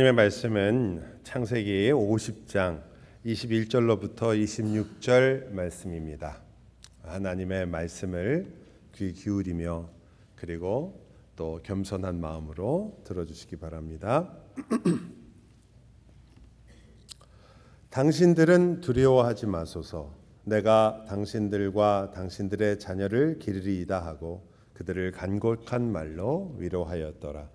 하나님의 말씀은 창세기 50장 21절로부터 26절 말씀입니다. 하나님의 말씀을 귀 기울이며 그리고 또 겸손한 마음으로 들어주시기 바랍니다. 당신들은 두려워하지 마소서. 내가 당신들과 당신들의 자녀를 기르리이다 하고 그들을 간곡한 말로 위로하였더라.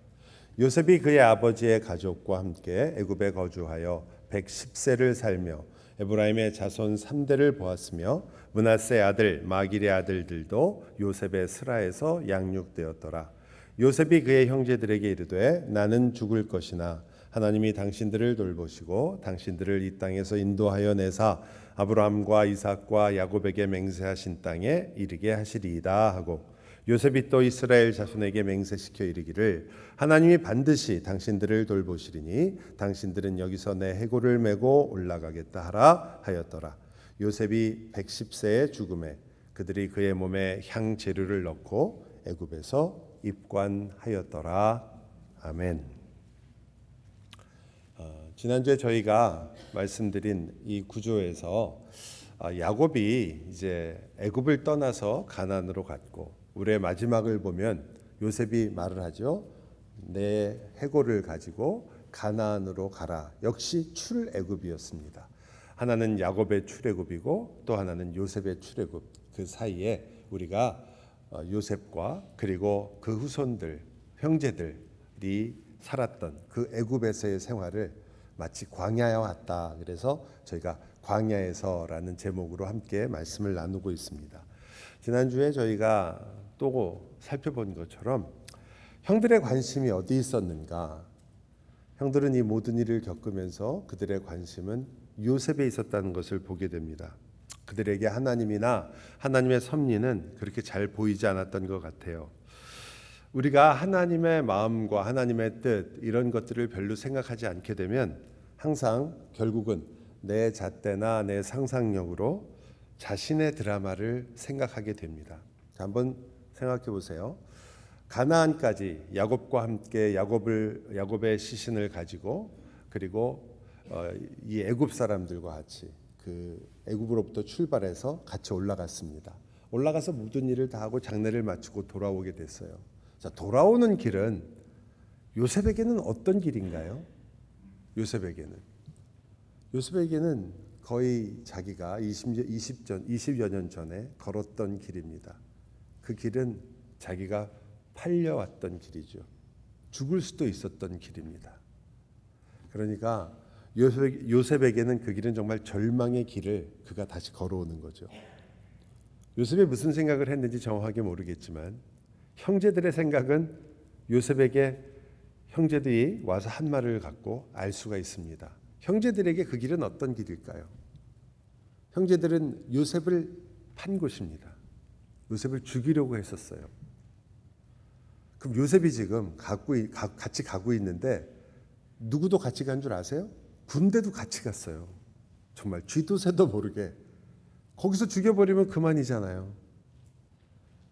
요셉이 그의 아버지의 가족과 함께 애굽에 거주하여 110세를 살며 에브라임의 자손 3대를 보았으며 므낫세 아들 마길의 아들들도 요셉의 스라에서 양육되었더라. 요셉이 그의 형제들에게 이르되 나는 죽을 것이나 하나님이 당신들을 돌보시고 당신들을 이 땅에서 인도하여 내사 아브라함과 이삭과 야곱에게 맹세하신 땅에 이르게 하시리이다 하고, 요셉이 또 이스라엘 자손에게 맹세시켜 이르기를 하나님이 반드시 당신들을 돌보시리니 당신들은 여기서 내 해골을 메고 올라가겠다 하라 하였더라. 요셉이 110세에 죽음에 그들이 그의 몸에 향 재료를 넣고 애굽에서 입관하였더라. 아멘. 지난주에 저희가 말씀드린 이 구조에서 야곱이 이제 애굽을 떠나서 가나안으로 갔고, 우리의 마지막을 보면 요셉이 말을 하죠. 내 해골을 가지고 가나안으로 가라. 역시 출애굽이었습니다. 하나는 야곱의 출애굽이고 또 하나는 요셉의 출애굽. 그 사이에 우리가 요셉과 그리고 그 후손들, 형제들이 살았던 그 애굽에서의 생활을 마치 광야와 같다. 그래서 저희가 광야에서라는 제목으로 함께 말씀을 나누고 있습니다. 지난주에 저희가 또 살펴본 것처럼 형들의 관심이 어디 있었는가? 형들은 이 모든 일을 겪으면서 그들의 관심은 요셉에 있었다는 것을 보게 됩니다. 그들에게 하나님이나 하나님의 섭리는 그렇게 잘 보이지 않았던 것 같아요. 우리가 하나님의 마음과 하나님의 뜻 이런 것들을 별로 생각하지 않게 되면 항상 결국은 내 잣대나 내 상상력으로 자신의 드라마를 생각하게 됩니다. 한번 생각해 보세요. 가나안까지 야곱과 함께 야곱의 시신을 가지고 그리고 이 애굽 사람들과 같이 그 애굽으로부터 출발해서 같이 올라갔습니다. 올라가서 모든 일을 다 하고 장례를 마치고 돌아오게 됐어요. 자, 돌아오는 길은 요셉에게는 어떤 길인가요? 요셉에게는 거의 자기가 20여 년 전에 걸었던 길입니다. 그 길은 자기가 팔려왔던 길이죠. 죽을 수도 있었던 길입니다. 그러니까 요셉에게는 그 길은 정말 절망의 길을 그가 다시 걸어오는 거죠. 요셉이 무슨 생각을 했는지 정확하게 모르겠지만 형제들의 생각은 요셉에게 형제들이 와서 한 말을 갖고 알 수가 있습니다. 형제들에게 그 길은 어떤 길일까요? 형제들은 요셉을 판 것입니다. 요셉을 죽이려고 했었어요. 그럼 요셉이 지금 같이 가고 있는데 누구도 같이 간 줄 아세요? 군대도 같이 갔어요. 정말 쥐도 새도 모르게. 거기서 죽여버리면 그만이잖아요.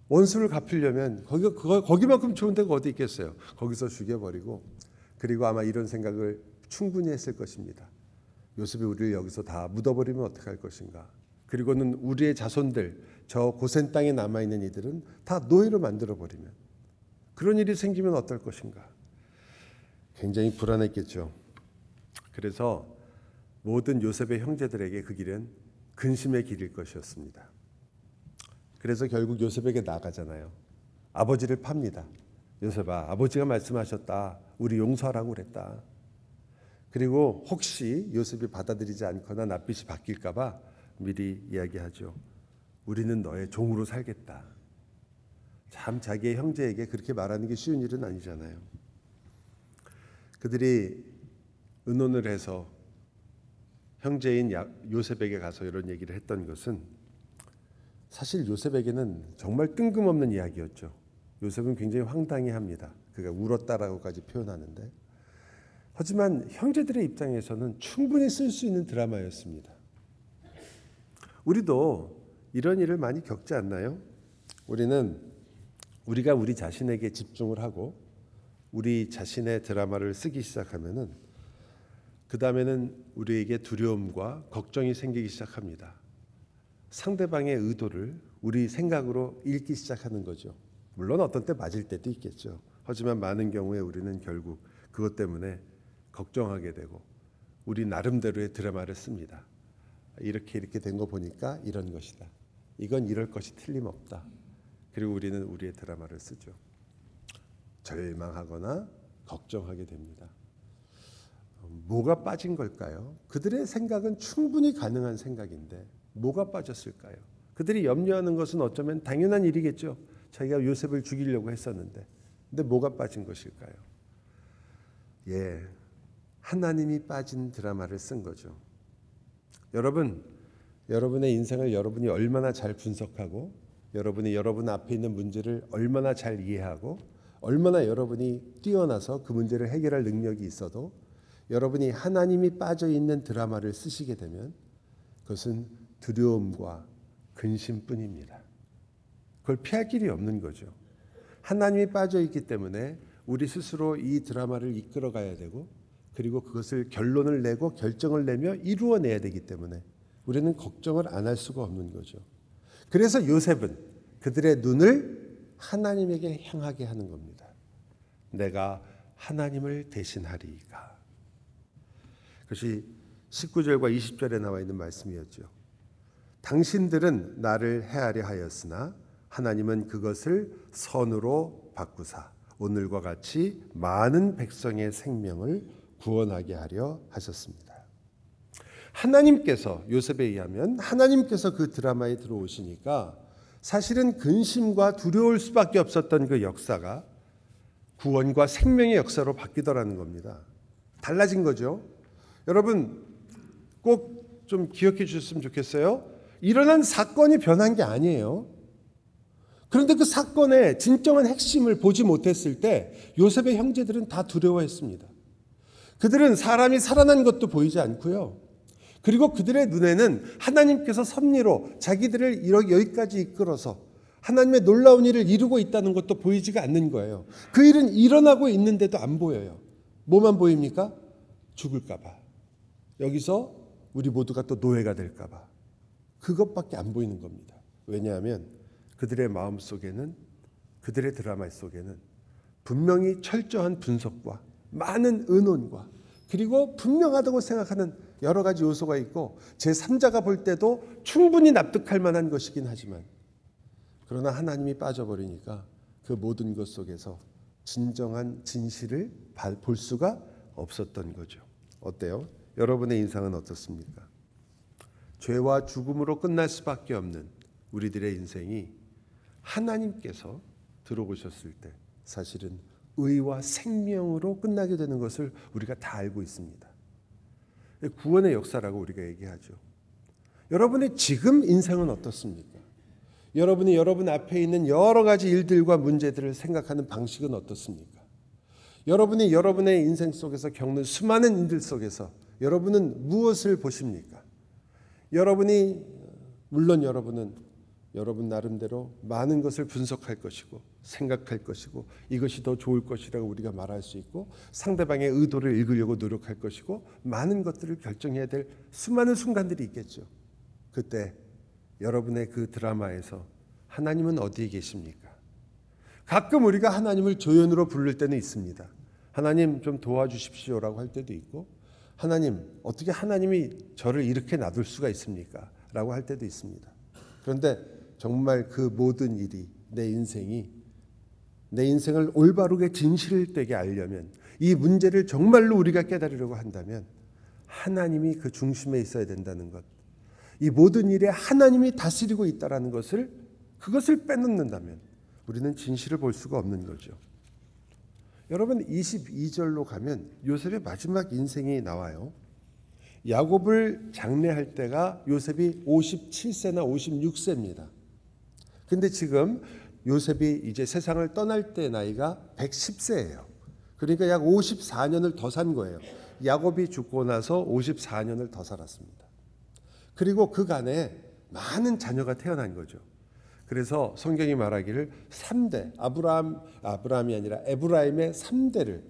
원수를 갚으려면 거기만큼 좋은 데가 어디 있겠어요. 거기서 죽여버리고, 그리고 아마 이런 생각을 충분히 했을 것입니다. 요셉이 우리를 여기서 다 묻어버리면 어떡할 것인가. 그리고는 우리의 자손들, 저 고센 땅에 남아있는 이들은 다 노예로 만들어버리면, 그런 일이 생기면 어떨 것인가. 굉장히 불안했겠죠. 그래서 모든 요셉의 형제들에게 그 길은 근심의 길일 것이었습니다. 그래서 결국 요셉에게 나가잖아요. 아버지를 팝니다. 요셉아, 아버지가 말씀하셨다. 우리 용서하라고 그랬다. 그리고 혹시 요셉이 받아들이지 않거나 낯빛이 바뀔까 봐 미리 이야기하죠. 우리는 너의 종으로 살겠다. 참 자기의 형제에게 그렇게 말하는 게 쉬운 일은 아니잖아요. 그들이 의논을 해서 형제인 요셉에게 가서 이런 얘기를 했던 것은 사실 요셉에게는 정말 뜬금없는 이야기였죠. 요셉은 굉장히 황당해합니다. 그가 울었다라고까지 표현하는데, 하지만 형제들의 입장에서는 충분히 쓸 수 있는 드라마였습니다. 우리도 이런 일을 많이 겪지 않나요? 우리가 우리 자신에게 집중을 하고 우리 자신의 드라마를 쓰기 시작하면은 그 다음에는 우리에게 두려움과 걱정이 생기기 시작합니다. 상대방의 의도를 우리 생각으로 읽기 시작하는 거죠. 물론 어떤 때 맞을 때도 있겠죠. 하지만 많은 경우에 우리는 결국 그것 때문에 걱정하게 되고 우리 나름대로의 드라마를 씁니다. 이렇게 된 거 보니까 이런 것이다. 이건 이럴 것이 틀림없다. 그리고 우리는 우리의 드라마를 쓰죠. 절망하거나 걱정하게 됩니다. 뭐가 빠진 걸까요? 그들의 생각은 충분히 가능한 생각인데 뭐가 빠졌을까요? 그들이 염려하는 것은 어쩌면 당연한 일이겠죠. 자기가 요셉을 죽이려고 했었는데 근데 뭐가 빠진 것일까요? 하나님이 빠진 드라마를 쓴 거죠. 여러분의 인생을 여러분이 얼마나 잘 분석하고 여러분이 여러분 앞에 있는 문제를 얼마나 잘 이해하고 얼마나 여러분이 뛰어나서 그 문제를 해결할 능력이 있어도 여러분이 하나님이 빠져 있는 드라마를 쓰시게 되면 그것은 두려움과 근심뿐입니다. 그걸 피할 길이 없는 거죠. 하나님이 빠져 있기 때문에 우리 스스로 이 드라마를 이끌어 가야 되고 그리고 그것을 결론을 내고 결정을 내며 이루어내야 되기 때문에 우리는 걱정을 안 할 수가 없는 거죠. 그래서 요셉은 그들의 눈을 하나님에게 향하게 하는 겁니다. 내가 하나님을 대신하리이까. 그것이 19절과 20절에 나와 있는 말씀이었죠. 당신들은 나를 해하려 하였으나 하나님은 그것을 선으로 바꾸사 오늘과 같이 많은 백성의 생명을 구원하게 하려 하셨습니다. 하나님께서 요셉에 의하면 하나님께서 그 드라마에 들어오시니까 사실은 근심과 두려울 수밖에 없었던 그 역사가 구원과 생명의 역사로 바뀌더라는 겁니다. 달라진 거죠. 여러분 꼭 좀 기억해 주셨으면 좋겠어요. 일어난 사건이 변한 게 아니에요. 그런데 그 사건의 진정한 핵심을 보지 못했을 때 요셉의 형제들은 다 두려워했습니다. 그들은 사람이 살아난 것도 보이지 않고요. 그리고 그들의 눈에는 하나님께서 섭리로 자기들을 여기까지 이끌어서 하나님의 놀라운 일을 이루고 있다는 것도 보이지가 않는 거예요. 그 일은 일어나고 있는데도 안 보여요. 뭐만 보입니까? 죽을까 봐. 여기서 우리 모두가 또 노예가 될까 봐. 그것밖에 안 보이는 겁니다. 왜냐하면 그들의 마음 속에는 그들의 드라마 속에는 분명히 철저한 분석과 많은 의논과 그리고 분명하다고 생각하는 여러 가지 요소가 있고 제3자가 볼 때도 충분히 납득할 만한 것이긴 하지만 그러나 하나님이 빠져버리니까 그 모든 것 속에서 진정한 진실을 볼 수가 없었던 거죠. 어때요? 여러분의 인상은 어떻습니까? 죄와 죽음으로 끝날 수밖에 없는 우리들의 인생이 하나님께서 들어오셨을 때 사실은 의와 생명으로 끝나게 되는 것을 우리가 다 알고 있습니다. 구원의 역사라고 우리가 얘기하죠. 여러분의 지금 인생은 어떻습니까? 여러분이 여러분 앞에 있는 여러 가지 일들과 문제들을 생각하는 방식은 어떻습니까? 여러분이 여러분의 인생 속에서 겪는 수많은 일들 속에서 여러분은 무엇을 보십니까? 물론 여러분은 여러분 나름대로 많은 것을 분석할 것이고 생각할 것이고 이것이 더 좋을 것이라고 우리가 말할 수 있고 상대방의 의도를 읽으려고 노력할 것이고 많은 것들을 결정해야 될 수많은 순간들이 있겠죠. 그때 여러분의 그 드라마에서 하나님은 어디에 계십니까? 가끔 우리가 하나님을 조연으로 부를 때는 있습니다. 하나님 좀 도와주십시오라고 할 때도 있고 하나님 어떻게 하나님이 저를 이렇게 놔둘 수가 있습니까? 라고 할 때도 있습니다. 그런데 정말 그 모든 일이 내 인생을 올바르게 진실되게 알려면 이 문제를 정말로 우리가 깨달으려고 한다면 하나님이 그 중심에 있어야 된다는 것, 이 모든 일에 하나님이 다스리고 있다는 것을 그것을 빼놓는다면 우리는 진실을 볼 수가 없는 거죠. 여러분 22절로 가면 요셉의 마지막 인생이 나와요. 야곱을 장례할 때가 요셉이 57세나 56세입니다. 근데 지금 요셉이 이제 세상을 떠날 때 나이가 110세예요. 그러니까 약 54년을 더 산 거예요. 야곱이 죽고 나서 54년을 더 살았습니다. 그리고 그간에 많은 자녀가 태어난 거죠. 그래서 성경이 말하기를 3대 아브라함이 아니라 에브라임의 3대를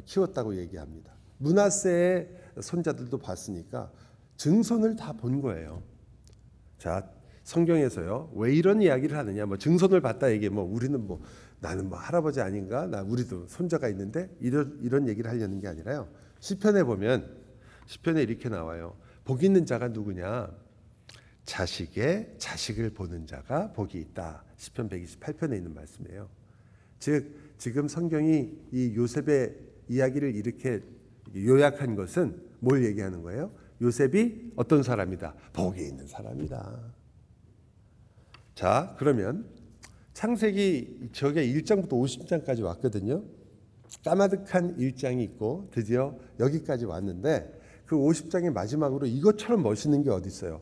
키웠다고 얘기합니다. 므낫세의 손자들도 봤으니까 증손을 다 본 거예요. 자, 성경에서요. 왜 이런 이야기를 하느냐? 뭐 증손을 봤다 이게 뭐 우리는 뭐 나는 뭐 할아버지 아닌가? 나 우리도 손자가 있는데 이런 얘기를 하려는 게 아니라요. 시편에 보면 시편에 이렇게 나와요. 복 있는 자가 누구냐? 자식의 자식을 보는 자가 복이 있다. 시편 128편에 있는 말씀이에요. 즉 지금 성경이 이 요셉의 이야기를 이렇게 요약한 것은 뭘 얘기하는 거예요? 요셉이 어떤 사람이다? 복이 있는 사람이다. 자, 그러면 창세기 저게 1장부터 50장까지 왔거든요. 까마득한 1장이 있고 드디어 여기까지 왔는데 그 50장의 마지막으로 이것처럼 멋있는 게 어디 있어요?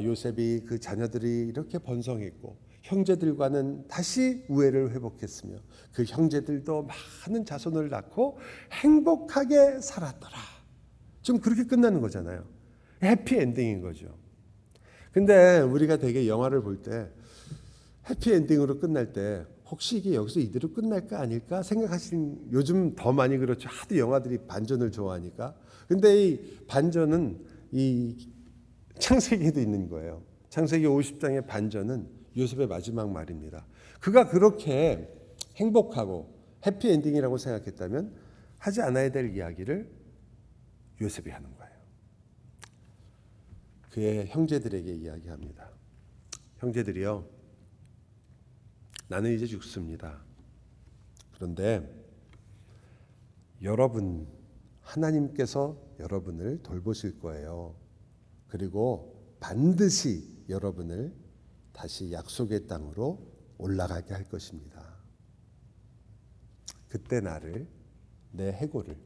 요셉이 그 자녀들이 이렇게 번성했고 형제들과는 다시 우애를 회복했으며 그 형제들도 많은 자손을 낳고 행복하게 살았더라. 좀 그렇게 끝나는 거잖아요. 해피엔딩인 거죠. 근데 우리가 되게 영화를 볼 때 해피엔딩으로 끝날 때 혹시 이게 여기서 이대로 끝날까 아닐까 생각하시는 요즘 더 많이 그렇죠. 하도 영화들이 반전을 좋아하니까. 근데 이 반전은 이 창세기에도 있는 거예요. 창세기 50장의 반전은 요셉의 마지막 말입니다. 그가 그렇게 행복하고 해피엔딩이라고 생각했다면 하지 않아야 될 이야기를 요셉이 하는 거예요. 그의 형제들에게 이야기합니다. 형제들이요. 나는 이제 죽습니다. 그런데 여러분, 하나님께서 여러분을 돌보실 거예요. 그리고 반드시 여러분을 다시 약속의 땅으로 올라가게 할 것입니다. 그때 나를, 내 해골을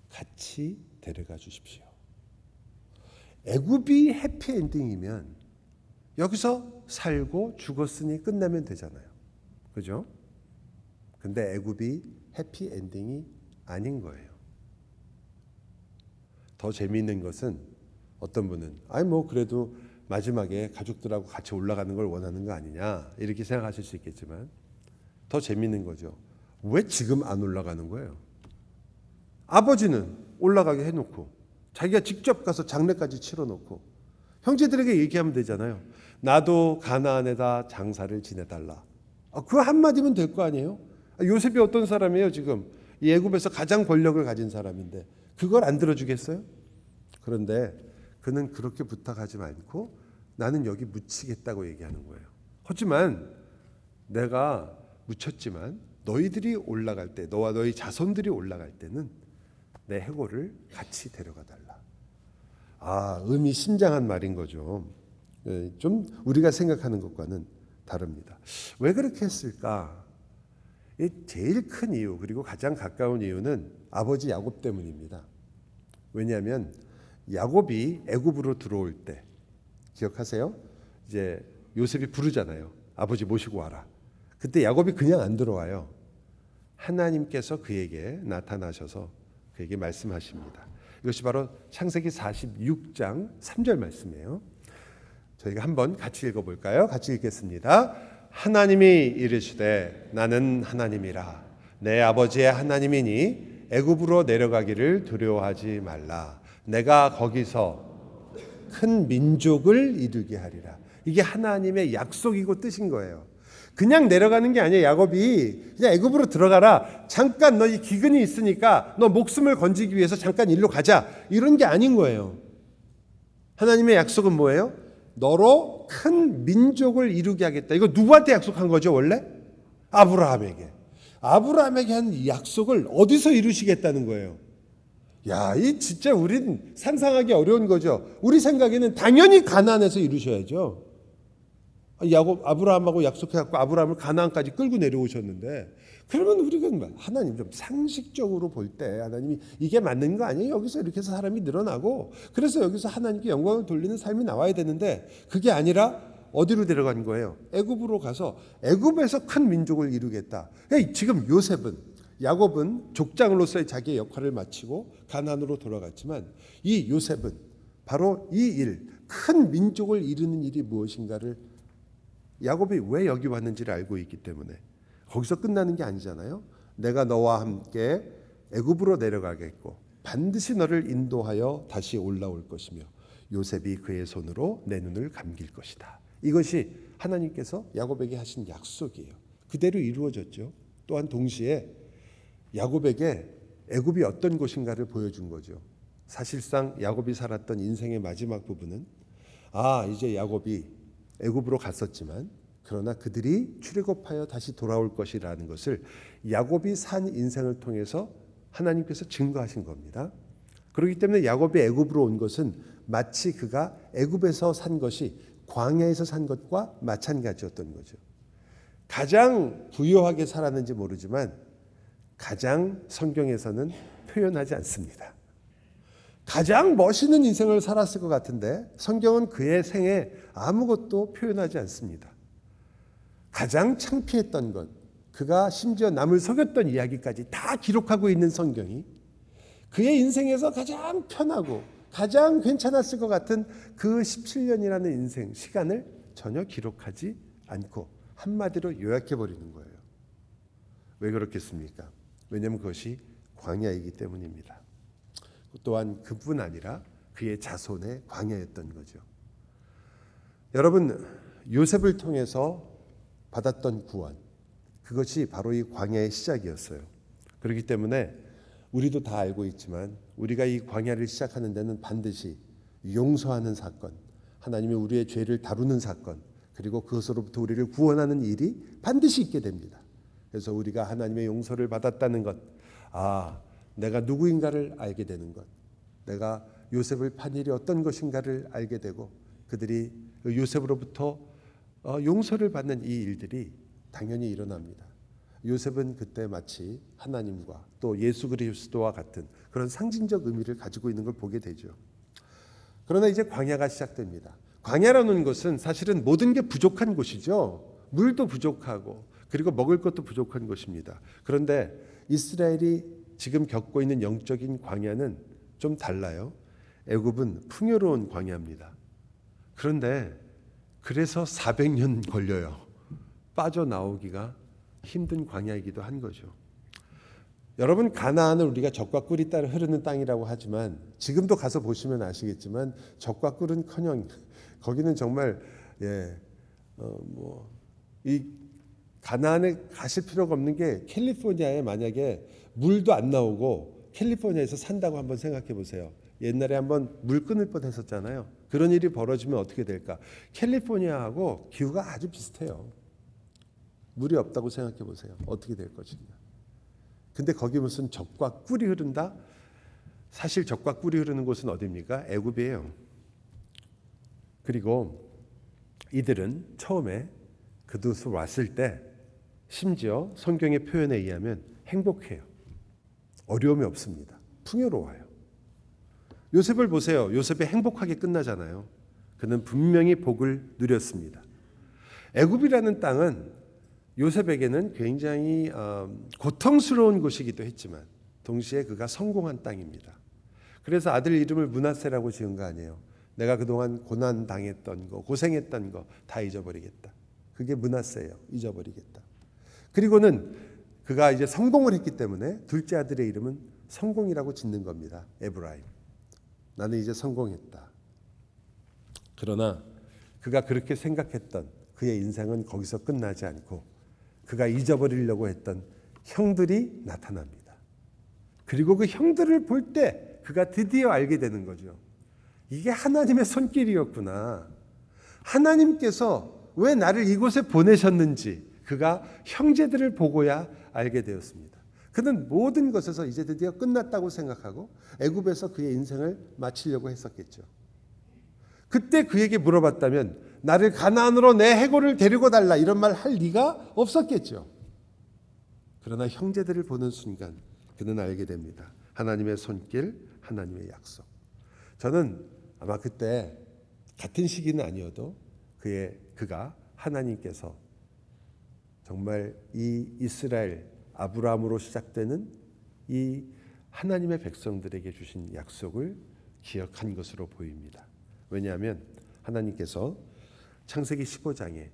같이 데려가 주십시오. 애굽이 해피엔딩이면 여기서 살고 죽었으니 끝나면 되잖아요. 그죠? 근데 애굽이 해피엔딩이 아닌 거예요. 더 재미있는 것은 어떤 분은 뭐 그래도 마지막에 가족들하고 같이 올라가는 걸 원하는 거 아니냐 이렇게 생각하실 수 있겠지만 더 재미있는 거죠. 왜 지금 안 올라가는 거예요? 아버지는 올라가게 해놓고 자기가 직접 가서 장례까지 치러놓고 형제들에게 얘기하면 되잖아요. 나도 가나안에다 장사를 지내달라. 그 한마디면 될 거 아니에요? 요셉이 어떤 사람이에요 지금? 이 애굽에서 가장 권력을 가진 사람인데 그걸 안 들어주겠어요? 그런데 그는 그렇게 부탁하지 않고 나는 여기 묻히겠다고 얘기하는 거예요. 하지만 내가 묻혔지만 너희들이 올라갈 때, 너와 너희 자손들이 올라갈 때는 내 해골을 같이 데려가 달라. 의미심장한 말인 거죠. 좀 우리가 생각하는 것과는 다릅니다. 왜 그렇게 했을까? 제일 큰 이유 그리고 가장 가까운 이유는 아버지 야곱 때문입니다. 왜냐하면 야곱이 애굽으로 들어올 때 기억하세요? 이제 요셉이 부르잖아요. 아버지 모시고 와라. 그때 야곱이 그냥 안 들어와요. 하나님께서 그에게 나타나셔서 그에게 말씀하십니다. 이것이 바로 창세기 46장 3절 말씀이에요. 저희가 한번 같이 읽어볼까요? 같이 읽겠습니다. 하나님이 이르시되 나는 하나님이라 내 아버지의 하나님이니 애굽으로 내려가기를 두려워하지 말라. 내가 거기서 큰 민족을 이루게 하리라. 이게 하나님의 약속이고 뜻인 거예요. 그냥 내려가는 게 아니에요. 야곱이 그냥 애굽으로 들어가라. 잠깐 너 이 기근이 있으니까 너 목숨을 건지기 위해서 잠깐 일로 가자. 이런 게 아닌 거예요. 하나님의 약속은 뭐예요? 너로 큰 민족을 이루게 하겠다. 이거 누구한테 약속한 거죠 원래? 아브라함에게. 아브라함에게 한 약속을 어디서 이루시겠다는 거예요? 이 진짜 우린 상상하기 어려운 거죠. 우리 생각에는 당연히 가나안에서 이루셔야죠. 아브라함하고 약속해갖고 아브라함을 가나안까지 끌고 내려오셨는데 그러면 우리가 하나님 좀 상식적으로 볼 때 하나님이 이게 맞는 거 아니에요? 여기서 이렇게 해서 사람이 늘어나고 그래서 여기서 하나님께 영광을 돌리는 삶이 나와야 되는데 그게 아니라 어디로 데려간 거예요? 애굽으로 가서 애굽에서 큰 민족을 이루겠다. 지금 야곱은 족장으로서의 자기의 역할을 마치고 가나안으로 돌아갔지만 이 요셉은 바로 이 일, 큰 민족을 이루는 일이 무엇인가를 야곱이 왜 여기 왔는지를 알고 있기 때문에 거기서 끝나는 게 아니잖아요. 내가 너와 함께 애굽으로 내려가겠고 반드시 너를 인도하여 다시 올라올 것이며 요셉이 그의 손으로 내 눈을 감길 것이다. 이것이 하나님께서 야곱에게 하신 약속이에요. 그대로 이루어졌죠. 또한 동시에 야곱에게 애굽이 어떤 곳인가를 보여준 거죠. 사실상 야곱이 살았던 인생의 마지막 부분은 이제 야곱이 애굽으로 갔었지만 그러나 그들이 출애굽하여 다시 돌아올 것이라는 것을 야곱이 산 인생을 통해서 하나님께서 증거하신 겁니다. 그렇기 때문에 야곱이 애굽으로 온 것은 마치 그가 애굽에서 산 것이 광야에서 산 것과 마찬가지였던 거죠. 가장 부유하게 살았는지 모르지만 가장 성경에서는 표현하지 않습니다. 가장 멋있는 인생을 살았을 것 같은데 성경은 그의 생에 아무것도 표현하지 않습니다. 가장 창피했던 것, 그가 심지어 남을 속였던 이야기까지 다 기록하고 있는 성경이 그의 인생에서 가장 편하고 가장 괜찮았을 것 같은 그 17년이라는 인생 시간을 전혀 기록하지 않고 한마디로 요약해버리는 거예요. 왜 그렇겠습니까? 왜냐하면 그것이 광야이기 때문입니다. 또한 그뿐 아니라 그의 자손의 광야였던 거죠. 여러분, 요셉을 통해서 받았던 구원, 그것이 바로 이 광야의 시작이었어요. 그렇기 때문에 우리도 다 알고 있지만 우리가 이 광야를 시작하는 데는 반드시 용서하는 사건, 하나님이 우리의 죄를 다루는 사건, 그리고 그것으로부터 우리를 구원하는 일이 반드시 있게 됩니다. 그래서 우리가 하나님의 용서를 받았다는 것, 내가 누구인가를 알게 되는 것, 내가 요셉을 판 일이 어떤 것인가를 알게 되고 그들이 요셉으로부터 용서를 받는 이 일들이 당연히 일어납니다. 요셉은 그때 마치 하나님과 또 예수 그리스도와 같은 그런 상징적 의미를 가지고 있는 걸 보게 되죠. 그러나 이제 광야가 시작됩니다. 광야라는 것은 사실은 모든 게 부족한 곳이죠. 물도 부족하고 그리고 먹을 것도 부족한 곳입니다. 그런데 이스라엘이 지금 겪고 있는 영적인 광야는 좀 달라요. 애굽은 풍요로운 광야입니다. 그런데 그래서 400년 걸려요. 빠져나오기가 힘든 광야이기도 한 거죠. 여러분, 가나안은 우리가 젖과 꿀이 따라 흐르는 땅이라고 하지만 지금도 가서 보시면 아시겠지만 젖과 꿀은커녕 거기는 정말 이 가나안에 가실 필요가 없는 게 캘리포니아에 만약에 물도 안 나오고 캘리포니아에서 산다고 한번 생각해 보세요. 옛날에 한번 물 끊을 뻔했었잖아요. 그런 일이 벌어지면 어떻게 될까? 캘리포니아하고 기후가 아주 비슷해요. 물이 없다고 생각해 보세요. 어떻게 될 것인가? 근데 거기 무슨 젖과 꿀이 흐른다? 사실 젖과 꿀이 흐르는 곳은 어디입니까? 애굽이에요. 그리고 이들은 처음에 그곳으로 왔을 때 심지어 성경의 표현에 의하면 행복해요. 어려움이 없습니다. 풍요로워요. 요셉을 보세요. 요셉이 행복하게 끝나잖아요. 그는 분명히 복을 누렸습니다. 애굽이라는 땅은 요셉에게는 굉장히 고통스러운 곳이기도 했지만 동시에 그가 성공한 땅입니다. 그래서 아들 이름을 므낫세라고 지은 거 아니에요. 내가 그동안 고난 당했던 거, 고생했던 거 다 잊어버리겠다. 그게 므낫세예요. 잊어버리겠다. 그리고는 그가 이제 성공을 했기 때문에 둘째 아들의 이름은 성공이라고 짓는 겁니다. 에브라임. 나는 이제 성공했다. 그러나 그가 그렇게 생각했던 그의 인생은 거기서 끝나지 않고 그가 잊어버리려고 했던 형들이 나타납니다. 그리고 그 형들을 볼 때 그가 드디어 알게 되는 거죠. 이게 하나님의 손길이었구나. 하나님께서 왜 나를 이곳에 보내셨는지 그가 형제들을 보고야 알게 되었습니다. 그는 모든 것에서 이제 드디어 끝났다고 생각하고 애굽에서 그의 인생을 마치려고 했었겠죠. 그때 그에게 물어봤다면 나를 가나안으로 내 해골을 데리고 달라 이런 말 할 리가 없었겠죠. 그러나 형제들을 보는 순간 그는 알게 됩니다. 하나님의 손길, 하나님의 약속. 저는 아마 그때 같은 시기는 아니어도 그가 하나님께서 정말 이 이스라엘 아브라함으로 시작되는 이 하나님의 백성들에게 주신 약속을 기억한 것으로 보입니다. 왜냐하면 하나님께서 창세기 15장에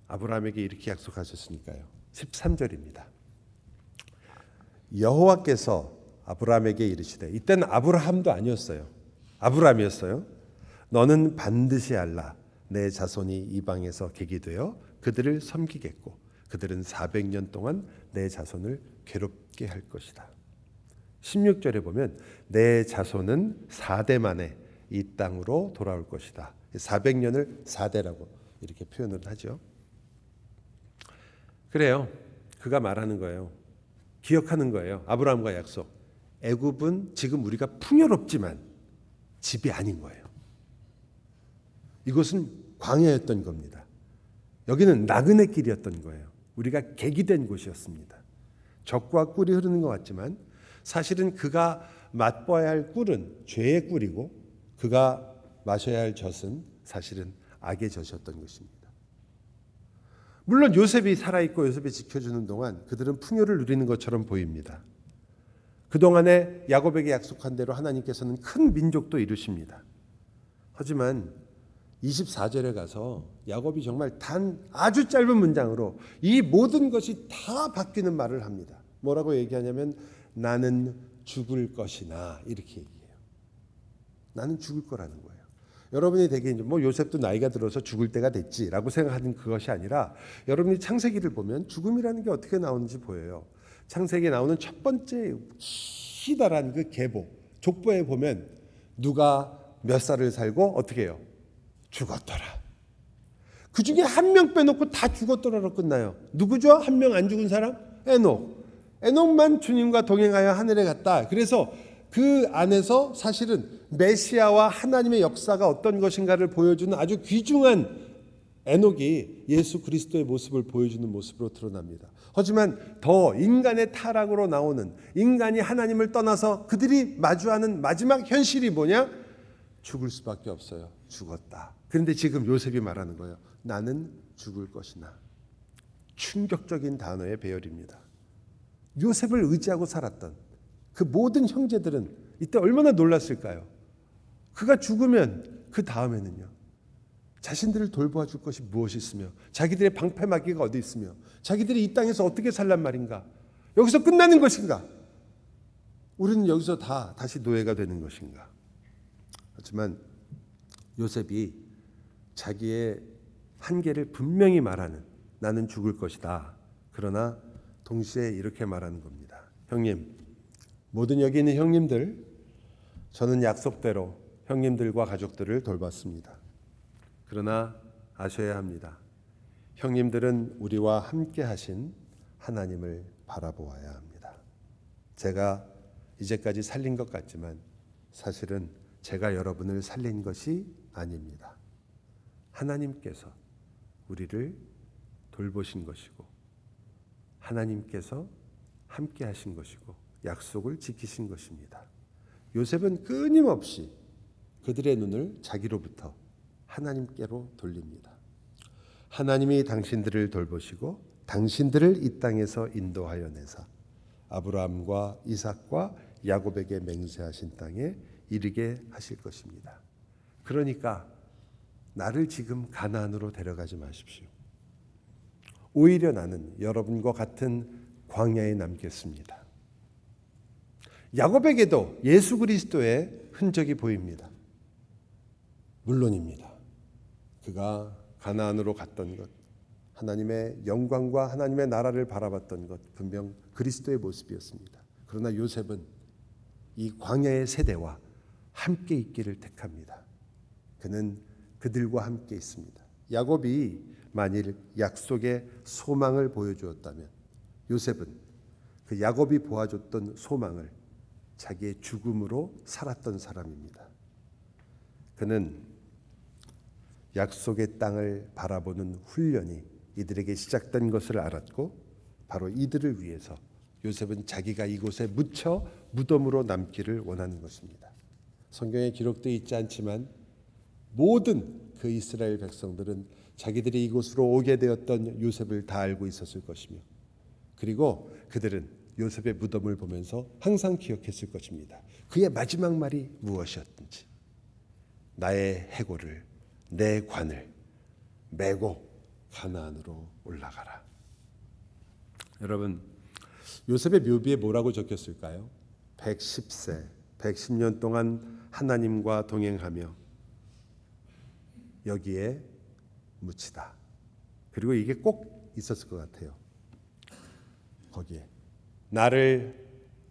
아브라함에게 이렇게 약속하셨으니까요. 13절입니다. 여호와께서 아브라함에게 이르시되, 이때는 아브라함도 아니었어요. 아브라함이었어요. 너는 반드시 알라. 내 자손이 이방에서 객이 되어 그들을 섬기겠고 그들은 400년 동안 내 자손을 괴롭게 할 것이다. 16절에 보면 내 자손은 4대 만에 이 땅으로 돌아올 것이다. 400년을 4대라고 이렇게 표현을 하죠. 그래요. 그가 말하는 거예요. 기억하는 거예요. 아브라함과 약속. 애굽은 지금 우리가 풍요롭지만 집이 아닌 거예요. 이곳은 광야였던 겁니다. 여기는 나그네 길이었던 거예요. 우리가 객이 된 곳이었습니다. 젖과 꿀이 흐르는 것 같지만 사실은 그가 맛봐야 할 꿀은 죄의 꿀이고 그가 마셔야 할 젖은 사실은 악의 젖이었던 것입니다. 물론 요셉이 살아있고 요셉이 지켜주는 동안 그들은 풍요를 누리는 것처럼 보입니다. 그동안에 야곱에게 약속한 대로 하나님께서는 큰 민족도 이루십니다. 하지만 24절에 가서 야곱이 정말 단 아주 짧은 문장으로 이 모든 것이 다 바뀌는 말을 합니다. 뭐라고 얘기하냐면 나는 죽을 것이나 이렇게 얘기해요. 나는 죽을 거라는 거예요. 여러분이 되게 뭐 요셉도 나이가 들어서 죽을 때가 됐지라고 생각하는 그것이 아니라 여러분이 창세기를 보면 죽음이라는 게 어떻게 나오는지 보여요. 창세기에 나오는 첫 번째 희다란 그 계보, 족보에 보면 누가 몇 살을 살고 어떻게 해요? 죽었더라. 그 중에 한 명 빼놓고 다 죽었더라로 끝나요. 누구죠? 한 명 안 죽은 사람? 에녹. 에녹만 주님과 동행하여 하늘에 갔다. 그래서 그 안에서 사실은 메시아와 하나님의 역사가 어떤 것인가를 보여주는 아주 귀중한 에녹이 예수 그리스도의 모습을 보여주는 모습으로 드러납니다. 하지만 더 인간의 타락으로 나오는 인간이 하나님을 떠나서 그들이 마주하는 마지막 현실이 뭐냐? 죽을 수밖에 없어요. 죽었다. 그런데 지금 요셉이 말하는 거예요. 나는 죽을 것이나. 충격적인 단어의 배열입니다. 요셉을 의지하고 살았던 그 모든 형제들은 이때 얼마나 놀랐을까요? 그가 죽으면 그 다음에는요. 자신들을 돌보아 줄 것이 무엇이 있으며 자기들의 방패막이가 어디 있으며 자기들이 이 땅에서 어떻게 살란 말인가? 여기서 끝나는 것인가? 우리는 여기서 다시 노예가 되는 것인가? 하지만 요셉이 자기의 한계를 분명히 말하는 나는 죽을 것이다. 그러나 동시에 이렇게 말하는 겁니다. 형님, 모든 여기 있는 형님들, 저는 약속대로 형님들과 가족들을 돌봤습니다. 그러나 아셔야 합니다. 형님들은 우리와 함께 하신 하나님을 바라보아야 합니다. 제가 이제까지 살린 것 같지만 사실은 제가 여러분을 살린 것이 아닙니다. 하나님께서 우리를 돌보신 것이고 하나님께서 함께 하신 것이고 약속을 지키신 것입니다. 요셉은 끊임없이 그들의 눈을 자기로부터 하나님께로 돌립니다. 하나님이 당신들을 돌보시고 당신들을 이 땅에서 인도하여 내사 아브라함과 이삭과 야곱에게 맹세하신 땅에 이르게 하실 것입니다. 그러니까 나를 지금 가나안으로 데려가지 마십시오. 오히려 나는 여러분과 같은 광야에 남겠습니다. 야곱에게도 예수 그리스도의 흔적이 보입니다. 물론입니다. 그가 가나안으로 갔던 것, 하나님의 영광과 하나님의 나라를 바라봤던 것 분명 그리스도의 모습이었습니다. 그러나 요셉은 이 광야의 세대와 함께 있기를 택합니다. 그는 그들과 함께 있습니다. 야곱이 만일 약속의 소망을 보여주었다면 요셉은 그 야곱이 보아줬던 소망을 자기의 죽음으로 살았던 사람입니다. 그는 약속의 땅을 바라보는 훈련이 이들에게 시작된 것을 알았고 바로 이들을 위해서 요셉은 자기가 이곳에 묻혀 무덤으로 남기를 원하는 것입니다. 성경에 기록되어 있지 않지만 모든 그 이스라엘 백성들은 자기들이 이곳으로 오게 되었던 요셉을 다 알고 있었을 것이며 그리고 그들은 요셉의 무덤을 보면서 항상 기억했을 것입니다. 그의 마지막 말이 무엇이었든지 나의 해골을 내 관을 메고 가나안으로 올라가라. 여러분, 요셉의 묘비에 뭐라고 적혔을까요? 110세, 110년 동안 하나님과 동행하며 여기에 묻히다. 그리고 이게 꼭 있었을 것 같아요. 거기에 나를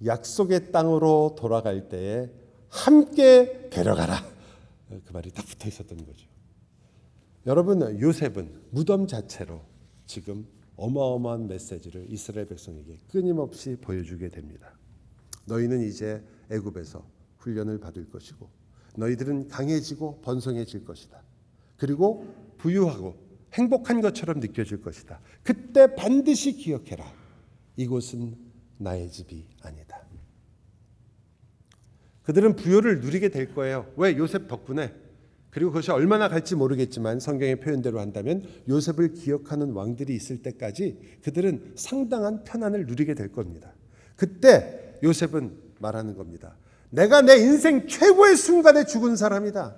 약속의 땅으로 돌아갈 때에 함께 데려가라. 그 말이 딱 붙어 있었던 거죠. 여러분, 요셉은 무덤 자체로 지금 어마어마한 메시지를 이스라엘 백성에게 끊임없이 보여주게 됩니다. 너희는 이제 애굽에서 훈련을 받을 것이고 너희들은 강해지고 번성해질 것이다. 그리고 부유하고 행복한 것처럼 느껴질 것이다. 그때 반드시 기억해라. 이곳은 나의 집이 아니다. 그들은 부요를 누리게 될 거예요. 왜? 요셉 덕분에. 그리고 그것이 얼마나 갈지 모르겠지만 성경의 표현대로 한다면 요셉을 기억하는 왕들이 있을 때까지 그들은 상당한 편안을 누리게 될 겁니다. 그때 요셉은 말하는 겁니다. 내가 내 인생 최고의 순간에 죽은 사람이다.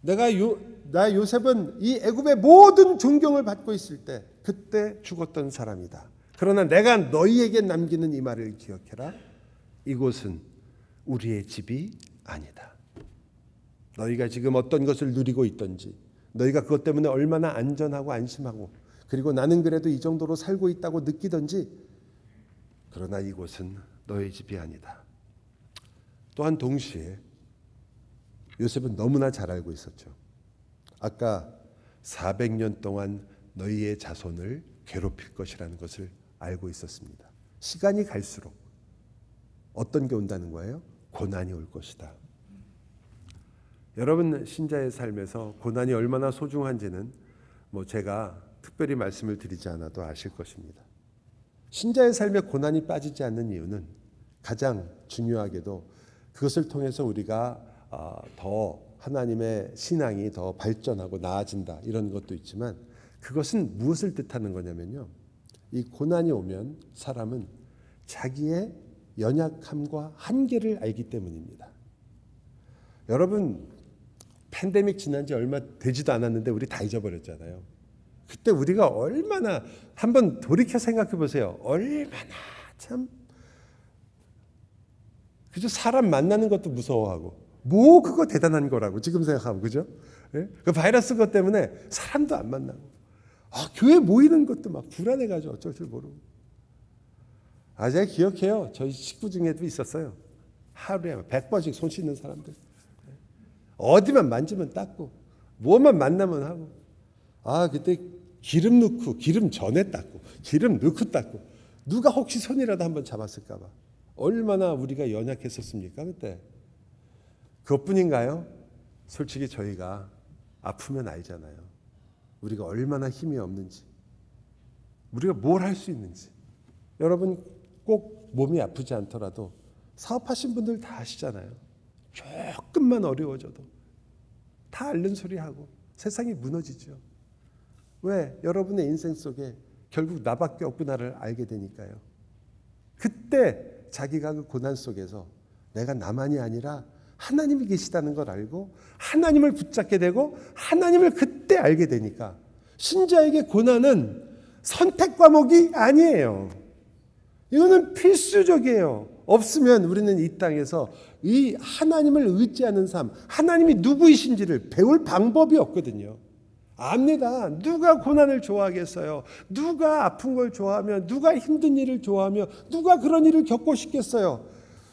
나 요셉은 이 애굽의 모든 존경을 받고 있을 때 그때 죽었던 사람이다. 그러나 내가 너희에게 남기는 이 말을 기억해라. 이곳은 우리의 집이 아니다. 너희가 지금 어떤 것을 누리고 있든지 너희가 그것 때문에 얼마나 안전하고 안심하고 그리고 나는 그래도 이 정도로 살고 있다고 느끼든지 그러나 이곳은 너희 집이 아니다. 또한 동시에 요셉은 너무나 잘 알고 있었죠. 아까 400년 동안 너희의 자손을 괴롭힐 것이라는 것을 알고 있었습니다. 시간이 갈수록 어떤 게 온다는 거예요? 고난이 올 것이다. 여러분 신자의 삶에서 고난이 얼마나 소중한지는 제가 특별히 말씀을 드리지 않아도 아실 것입니다. 신자의 삶에 고난이 빠지지 않는 이유는 가장 중요하게도 그것을 통해서 우리가 더 하나님의 신앙이 더 발전하고 나아진다 이런 것도 있지만 그것은 무엇을 뜻하는 거냐면요. 이 고난이 오면 사람은 자기의 연약함과 한계를 알기 때문입니다. 여러분 팬데믹 지난 지 얼마 되지도 않았는데 우리 다 잊어버렸잖아요. 그때 우리가 얼마나 한번 돌이켜 생각해 보세요. 얼마나 참 그죠? 사람 만나는 것도 무서워하고 뭐 그거 대단한 거라고 지금 생각하면 그죠? 예? 그 바이러스 것 때문에 사람도 안 만나고 교회 모이는 것도 막 불안해가지고 어쩔 줄 모르고 제가 기억해요. 저희 식구 중에도 있었어요. 하루에 100번씩 손 씻는 사람들. 어디만 만지면 닦고 뭐만 만나면 하고 그때 기름 넣고 기름 전에 닦고 기름 넣고 닦고 누가 혹시 손이라도 한번 잡았을까 봐 얼마나 우리가 연약했었습니까 그때. 그것뿐인가요? 솔직히 저희가 아프면 알잖아요. 우리가 얼마나 힘이 없는지 우리가 뭘 할 수 있는지. 여러분 꼭 몸이 아프지 않더라도 사업하신 분들 다 아시잖아요. 조금만 어려워져도 다 앓는 소리 하고 세상이 무너지죠. 왜? 여러분의 인생 속에 결국 나밖에 없구나를 알게 되니까요. 그때 자기가 그 고난 속에서 내가 나만이 아니라 하나님이 계시다는 걸 알고 하나님을 붙잡게 되고 하나님을 그때 알게 되니까 신자에게 고난은 선택 과목이 아니에요. 이거는 필수적이에요. 없으면 우리는 이 땅에서 이 하나님을 의지하는 삶, 하나님이 누구이신지를 배울 방법이 없거든요. 압니다. 누가 고난을 좋아하겠어요? 누가 아픈 걸 좋아하며 누가 힘든 일을 좋아하며 누가 그런 일을 겪고 싶겠어요?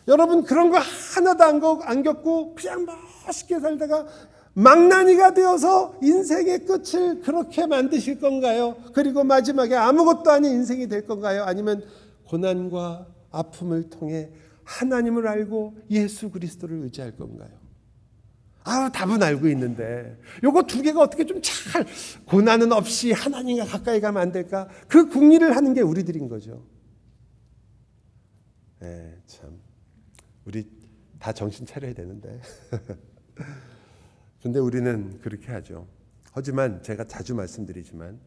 여러분 그런 거 하나도 안 겪고 그냥 멋있게 살다가 망나니가 되어서 인생의 끝을 그렇게 만드실 건가요? 그리고 마지막에 아무것도 아닌 인생이 될 건가요? 아니면 고난과 아픔을 통해 하나님을 알고 예수 그리스도를 의지할 건가요? 답은 알고 있는데 요거 두 개가 어떻게 좀 잘 고난은 없이 하나님과 가까이 가면 안 될까? 그 궁리를 하는 게 우리들인 거죠. 참 우리 다 정신 차려야 되는데 근데 우리는 그렇게 하죠. 하지만 제가 자주 말씀드리지만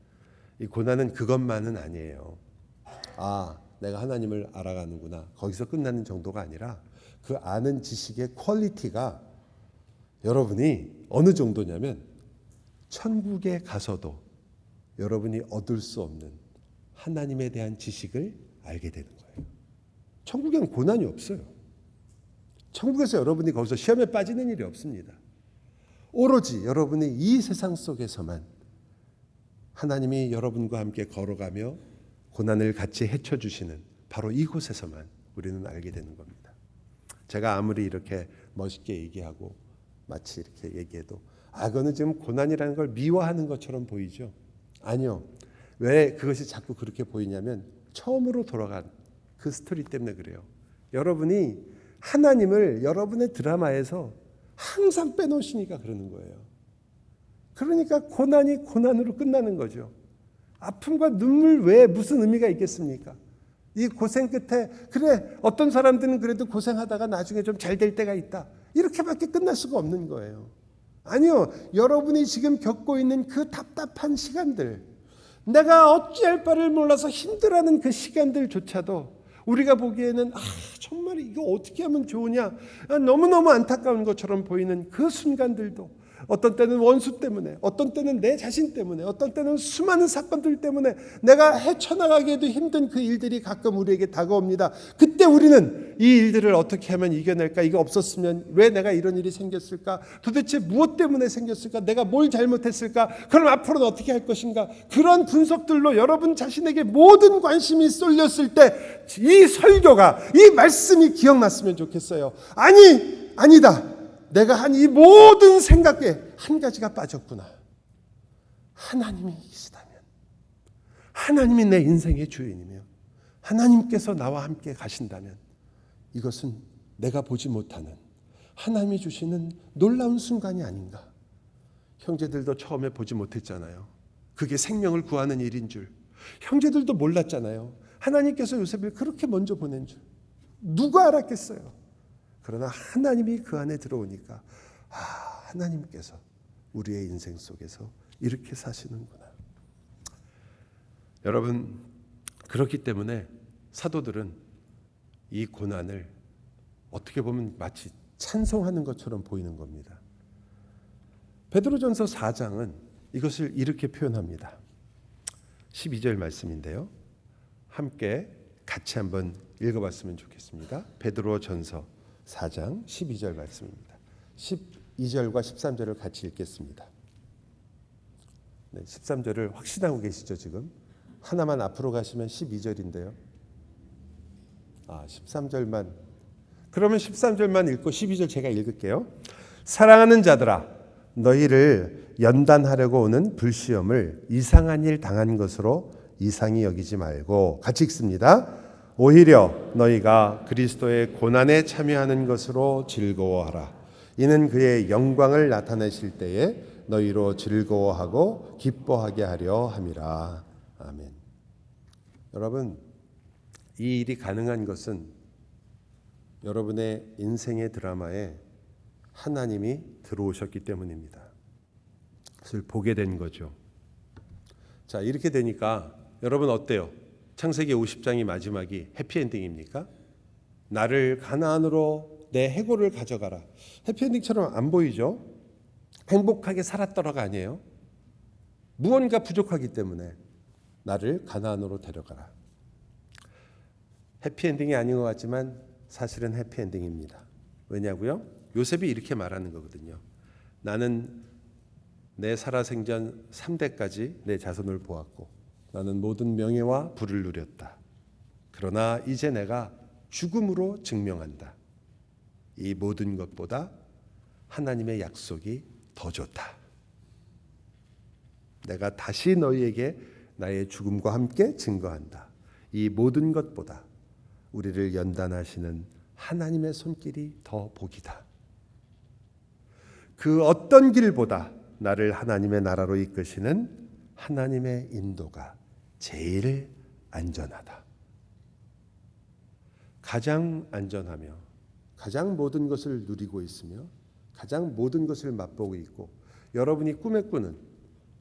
이 고난은 그것만은 아니에요. 내가 하나님을 알아가는구나. 거기서 끝나는 정도가 아니라 그 아는 지식의 퀄리티가 여러분이 어느 정도냐면 천국에 가서도 여러분이 얻을 수 없는 하나님에 대한 지식을 알게 되는 거예요. 천국에는 고난이 없어요. 천국에서 여러분이 거기서 시험에 빠지는 일이 없습니다. 오로지 여러분이 이 세상 속에서만 하나님이 여러분과 함께 걸어가며 고난을 같이 헤쳐주시는 바로 이곳에서만 우리는 알게 되는 겁니다. 제가 아무리 이렇게 멋있게 얘기하고 마치 이렇게 얘기해도 그거는 지금 고난이라는 걸 미워하는 것처럼 보이죠? 아니요. 왜 그것이 자꾸 그렇게 보이냐면 처음으로 돌아간 그 스토리 때문에 그래요. 여러분이 하나님을 여러분의 드라마에서 항상 빼놓으시니까 그러는 거예요. 그러니까 고난이 고난으로 끝나는 거죠. 아픔과 눈물 외에 무슨 의미가 있겠습니까? 이 고생 끝에 그래 어떤 사람들은 그래도 고생하다가 나중에 좀 잘 될 때가 있다. 이렇게밖에 끝날 수가 없는 거예요. 아니요. 여러분이 지금 겪고 있는 그 답답한 시간들, 내가 어찌할 바를 몰라서 힘들어하는 그 시간들조차도 우리가 보기에는 정말 이거 어떻게 하면 좋으냐, 너무너무 안타까운 것처럼 보이는 그 순간들도 어떤 때는 원수 때문에, 어떤 때는 내 자신 때문에, 어떤 때는 수많은 사건들 때문에 내가 헤쳐나가기에도 힘든 그 일들이 가끔 우리에게 다가옵니다. 그때 우리는 이 일들을 어떻게 하면 이겨낼까? 이거 없었으면 왜 내가 이런 일이 생겼을까? 도대체 무엇 때문에 생겼을까? 내가 뭘 잘못했을까? 그럼 앞으로는 어떻게 할 것인가? 그런 분석들로 여러분 자신에게 모든 관심이 쏠렸을 때 이 설교가, 이 말씀이 기억났으면 좋겠어요. 아니다. 내가 한 이 모든 생각에 한 가지가 빠졌구나. 하나님이 계시다면, 하나님이 내 인생의 주인이며 하나님께서 나와 함께 가신다면 이것은 내가 보지 못하는 하나님이 주시는 놀라운 순간이 아닌가. 형제들도 처음에 보지 못했잖아요. 그게 생명을 구하는 일인 줄. 형제들도 몰랐잖아요. 하나님께서 요셉을 그렇게 먼저 보낸 줄. 누가 알았겠어요. 그러나 하나님이 그 안에 들어오니까 하나님께서 우리의 인생 속에서 이렇게 사시는구나. 여러분, 그렇기 때문에 사도들은 이 고난을 어떻게 보면 마치 찬송하는 것처럼 보이는 겁니다. 베드로전서 4장은 이것을 이렇게 표현합니다. 12절 말씀인데요. 함께 같이 한번 읽어봤으면 좋겠습니다. 베드로전서 4장 12절 말씀입니다. 12절과 13절을 같이 읽겠습니다. 네, 13절을 확신하고 계시죠 지금? 하나만 앞으로 가시면 12절인데요. 13절만. 그러면 13절만 읽고 12절 제가 읽을게요. 사랑하는 자들아, 너희를 연단하려고 오는 불시험을 이상한 일 당한 것으로 이상히 여기지 말고, 같이 읽습니다. 오히려 너희가 그리스도의 고난에 참여하는 것으로 즐거워하라. 이는 그의 영광을 나타내실 때에 너희로 즐거워하고 기뻐하게 하려 함이라. 아멘. 여러분, 이 일이 가능한 것은 여러분의 인생의 드라마에 하나님이 들어오셨기 때문입니다. 그것을 보게 된 거죠. 자, 이렇게 되니까 여러분 어때요? 창세기 50장이 마지막이 해피엔딩입니까? 나를 가나안으로 내 해골을 가져가라. 해피엔딩처럼 안 보이죠? 행복하게 살았더라가 아니에요. 무언가 부족하기 때문에 나를 가나안으로 데려가라. 해피엔딩이 아닌 것 같지만 사실은 해피엔딩입니다. 왜냐고요? 요셉이 이렇게 말하는 거거든요. 나는 내 살아생전 3대까지 내 자손을 보았고 나는 모든 명예와 부를 누렸다. 그러나 이제 내가 죽음으로 증명한다. 이 모든 것보다 하나님의 약속이 더 좋다. 내가 다시 너희에게 나의 죽음과 함께 증거한다. 이 모든 것보다 우리를 연단하시는 하나님의 손길이 더 복이다. 그 어떤 길보다 나를 하나님의 나라로 이끄시는 하나님의 인도가 제일 안전하다. 가장 안전하며 가장 모든 것을 누리고 있으며 가장 모든 것을 맛보고 있고 여러분이 꿈에 꾸는,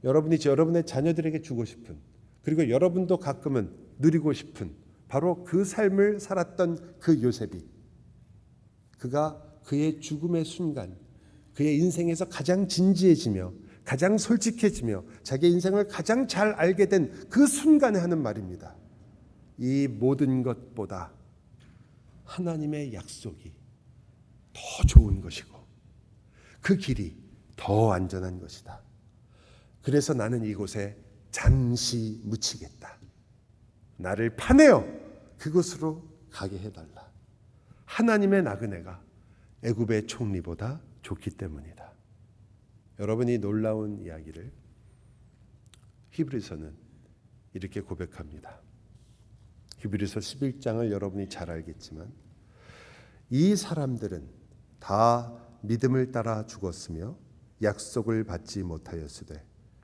여러분이 여러분의 자녀들에게 주고 싶은, 그리고 여러분도 가끔은 누리고 싶은 바로 그 삶을 살았던 그 요셉이, 그가 그의 죽음의 순간, 그의 인생에서 가장 진지해지며 가장 솔직해지며 자기 인생을 가장 잘 알게 된 그 순간에 하는 말입니다. 이 모든 것보다 하나님의 약속이 더 좋은 것이고 그 길이 더 안전한 것이다. 그래서 나는 이곳에 잠시 묻히겠다. 나를 파내어 그곳으로 가게 해달라. 하나님의 나그네가 애굽의 총리보다 좋기 때문이다. 여러분이 놀라운 이야기를 히브리서는 이렇게 고백합니다. 히브리서 11장을 여러분이 잘 알겠지만 이 사람들은 다 믿음을 따라 죽었으며 약속을 받지 못하였으되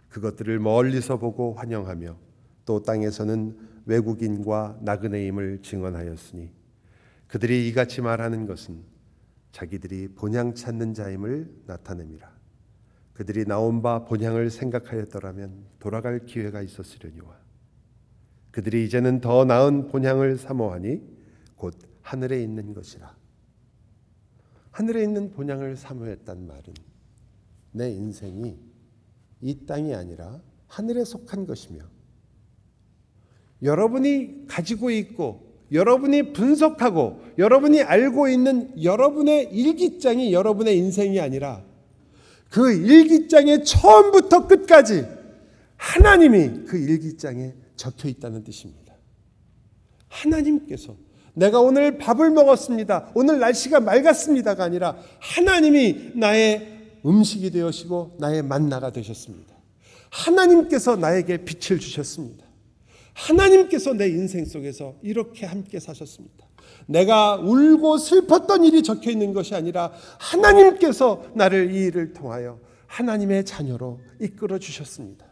그것들을 멀리서 보고 환영하며 또 땅에서는 외국인과 나그네임을 증언하였으니 그들이 이같이 말하는 것은 자기들이 본향 찾는 자임을 나타냅니다. 그들이 나온 바 본향을 생각하였더라면 돌아갈 기회가 있었으려니와 그들이 이제는 더 나은 본향을 사모하니 곧 하늘에 있는 것이라. 하늘에 있는 본향을 사모했단 말은 내 인생이 이 땅이 아니라 하늘에 속한 것이며 여러분이 가지고 있고 여러분이 분석하고 여러분이 알고 있는 여러분의 일기장이 여러분의 인생이 아니라 그 일기장의 처음부터 끝까지 하나님이 그 일기장에 적혀 있다는 뜻입니다. 하나님께서 내가 오늘 밥을 먹었습니다. 오늘 날씨가 맑았습니다가 아니라 하나님이 나의 음식이 되시고 나의 만나가 되셨습니다. 하나님께서 나에게 빛을 주셨습니다. 하나님께서 내 인생 속에서 이렇게 함께 사셨습니다. 내가 울고 슬펐던 일이 적혀 있는 것이 아니라 하나님께서 나를 이 일을 통하여 하나님의 자녀로 이끌어 주셨습니다.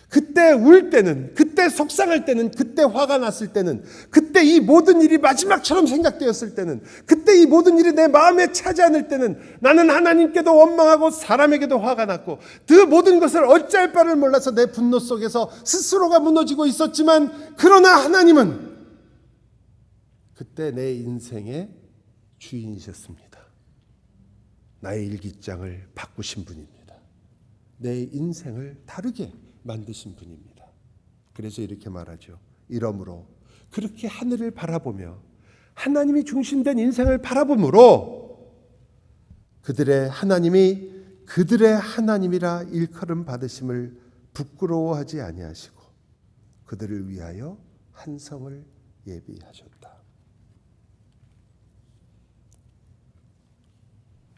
그때 울 때는, 그때 속상할 때는, 그때 화가 났을 때는, 그때 이 모든 일이 마지막처럼 생각되었을 때는, 그때 이 모든 일이 내 마음에 차지 않을 때는 나는 하나님께도 원망하고 사람에게도 화가 났고 그 모든 것을 어찌할 바를 몰라서 내 분노 속에서 스스로가 무너지고 있었지만 그러나 하나님은 그때 내 인생의 주인이셨습니다. 나의 일기장을 바꾸신 분입니다. 내 인생을 다르게 만드신 분입니다. 그래서 이렇게 말하죠. 이러므로 그렇게 하늘을 바라보며 하나님이 중심된 인생을 바라보므로 그들의 하나님이 그들의 하나님이라 일컬음 받으심을 부끄러워하지 아니하시고 그들을 위하여 한 성을 예비하셨다.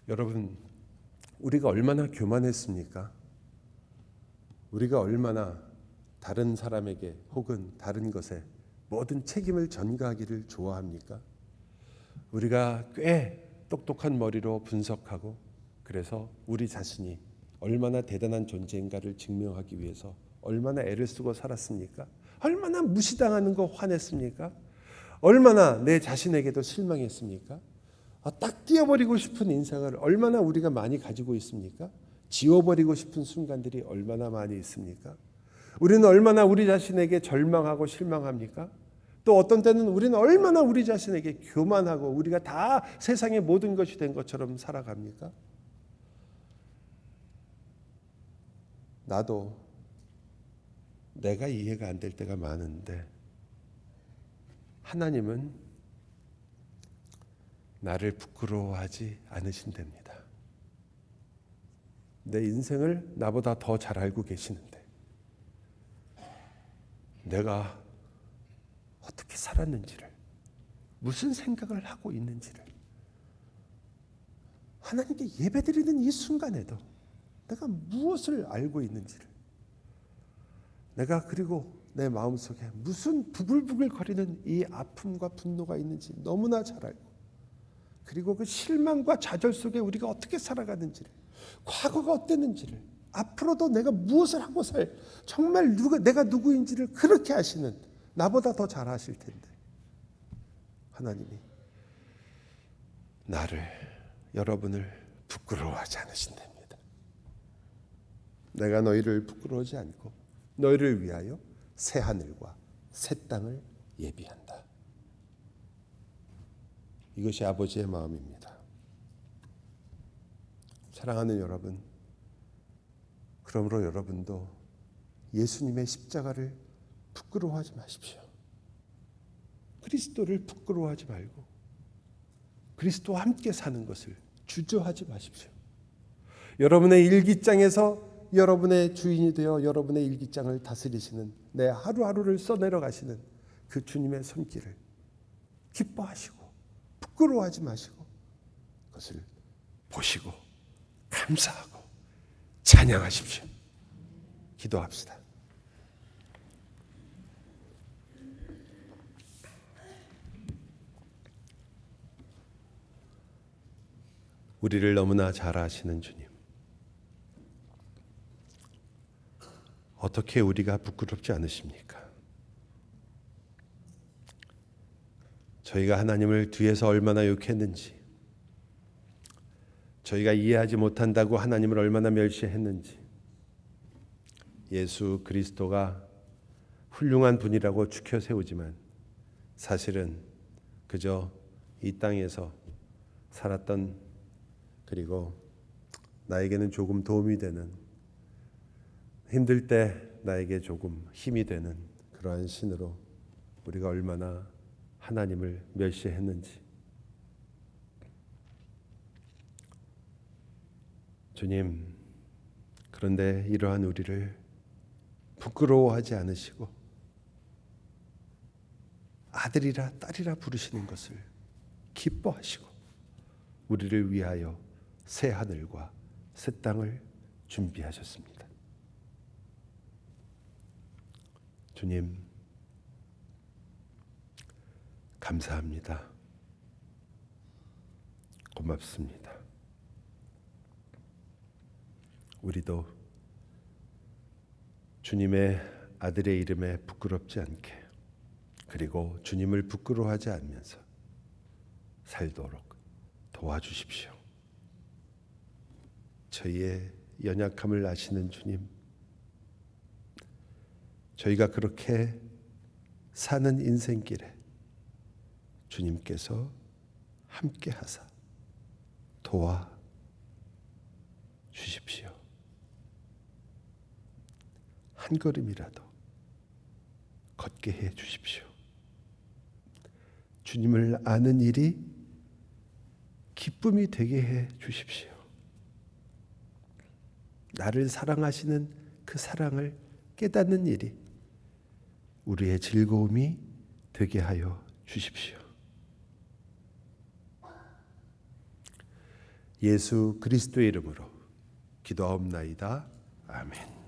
여러분, 우리가 얼마나 교만했습니까? 우리가 얼마나 다른 사람에게 혹은 다른 것에 모든 책임을 전가하기를 좋아합니까? 우리가 꽤 똑똑한 머리로 분석하고 그래서 우리 자신이 얼마나 대단한 존재인가를 증명하기 위해서 얼마나 애를 쓰고 살았습니까? 얼마나 무시당하는 거 화냈습니까? 얼마나 내 자신에게도 실망했습니까? 딱 띄어버리고 싶은 인생을 얼마나 우리가 많이 가지고 있습니까? 지워버리고 싶은 순간들이 얼마나 많이 있습니까? 우리는 얼마나 우리 자신에게 절망하고 실망합니까? 또 어떤 때는 우리는 얼마나 우리 자신에게 교만하고 우리가 다 세상의 모든 것이 된 것처럼 살아갑니까? 나도 내가 이해가 안 될 때가 많은데 하나님은 나를 부끄러워하지 않으신답니다. 내 인생을 나보다 더 잘 알고 계시는데 내가 어떻게 살았는지를 무슨 생각을 하고 있는지를 하나님께 예배드리는 이 순간에도 내가 무엇을 알고 있는지를 내가 그리고 내 마음속에 무슨 부글부글 거리는 이 아픔과 분노가 있는지 너무나 잘 알고 그리고 그 실망과 좌절 속에 우리가 어떻게 살아가는지를 과거가 어땠는지를 앞으로도 내가 무엇을 하고 정말 내가 누구인지를 그렇게 아시는 나보다 더 잘 아실 텐데 하나님이 여러분을 부끄러워하지 않으신답니다. 내가 너희를 부끄러워하지 않고 너희를 위하여 새 하늘과 새 땅을 예비한다. 이것이 아버지의 마음입니다. 사랑하는 여러분, 그러므로 여러분도 예수님의 십자가를 부끄러워하지 마십시오. 그리스도를 부끄러워하지 말고 그리스도와 함께 사는 것을 주저하지 마십시오. 여러분의 일기장에서 여러분의 주인이 되어 여러분의 일기장을 다스리시는, 내 하루하루를 써내려 가시는 그 주님의 손길을 기뻐하시고 부끄러워하지 마시고 그것을 보시고 감사하고 찬양하십시오. 기도합시다. 우리를 너무나 잘 아시는 주님, 어떻게 우리가 부끄럽지 않으십니까? 저희가 하나님을 뒤에서 얼마나 욕했는지, 저희가 이해하지 못한다고 하나님을 얼마나 멸시했는지, 예수 그리스도가 훌륭한 분이라고 추켜 세우지만 사실은 그저 이 땅에서 살았던, 그리고 나에게는 조금 도움이 되는, 힘들 때 나에게 조금 힘이 되는 그러한 신으로 우리가 얼마나 하나님을 멸시했는지, 주님, 그런데 이러한 우리를 부끄러워하지 않으시고 아들이라 딸이라 부르시는 것을 기뻐하시고 우리를 위하여 새 하늘과 새 땅을 준비하셨습니다. 주님, 감사합니다. 고맙습니다. 우리도 주님의 아들의 이름에 부끄럽지 않게, 그리고 주님을 부끄러워하지 않으면서 살도록 도와주십시오. 저희의 연약함을 아시는 주님, 저희가 그렇게 사는 인생길에 주님께서 함께 하사 도와 주십시오. 한 걸음이라도 걷게 해 주십시오. 주님을 아는 일이 기쁨이 되게 해 주십시오. 나를 사랑하시는 그 사랑을 깨닫는 일이 우리의 즐거움이 되게 하여 주십시오. 예수 그리스도의 이름으로 기도하옵나이다. 아멘.